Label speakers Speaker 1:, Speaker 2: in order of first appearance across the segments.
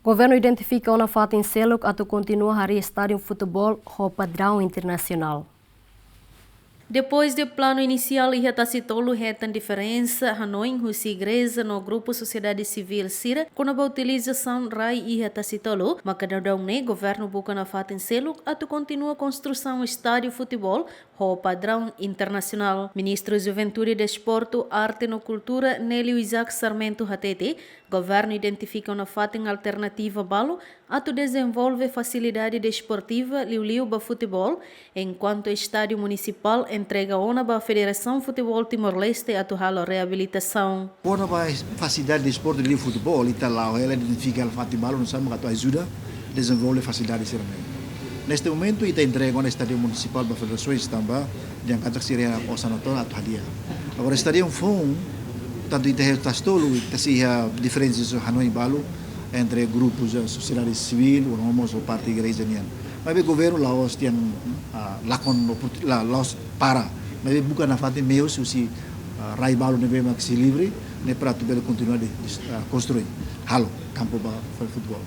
Speaker 1: Governo identifica uma falta em Seluk atau continua hari estádio futebol ho padrão internacional.
Speaker 2: Depois do plano inicial, ia tacitolo retan diferença Hanoi, Husi Igreja, no grupo Sociedade Civil Sira, com a utilização RAI ia tacitolo, mas cada governo buca na faten selo, atu continua a construção estádio futebol, ho padrão internacional. Ministro Juventude e Desporto, Arte e Cultura, Nélio Isaac Sarmento Hatete, governo identifica uma faten alternativa balo, atu desenvolve facilidade desportiva liu ba futebol, enquanto o estádio municipal entrega ona ba Federação Futebol Timor-Leste atu halo reabilitação.
Speaker 3: Ona ba facilidade de esporte de futebol, ita lá ela identifica o futebol, não sabe que ajuda a desenvolver facilidade de Neste momento ita entrega o estádio municipal ba federações também, yang kata siria osanaton atu hadiah. Agora estádio fom tanto ita tastolo ita sia diferenças Hanoi balu entre grupos da sociedade civil, ou parte igreja nian. Mas o governo Laos yang lakon Laos para, mas bukan na fate meus se rai balu nebe maxi livre, ne para tu belo continuar de construir. Halo, campo ba futebol.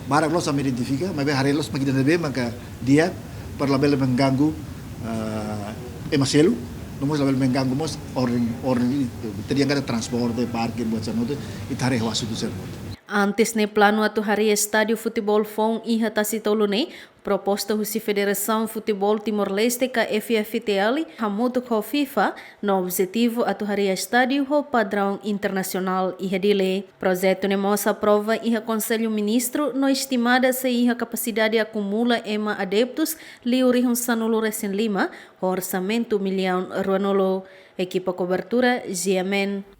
Speaker 3: Barak los sama identifica, mas hari los pagi nebe maka dia per label mengganggu emaselu. Nomos label mengganggu mos orang tadi yang ada transporte, parkir buat sana itu itare wasu tu ser.
Speaker 2: Antes ne plano atu hari estádio futebol fom iha tacitolo ne proposta husi Federação Futebol Timor-Leste ka FFTL hamutu ko FIFA no objetivo atu hari estádio ho padrão internacional iha dile. Projeto ne moça prova iha Conselho Ministro no estimada se iha capacidade acumula ema adeptos liuri sanulo recém lima orçamento milhão ruanolo. Equipa cobertura GMN.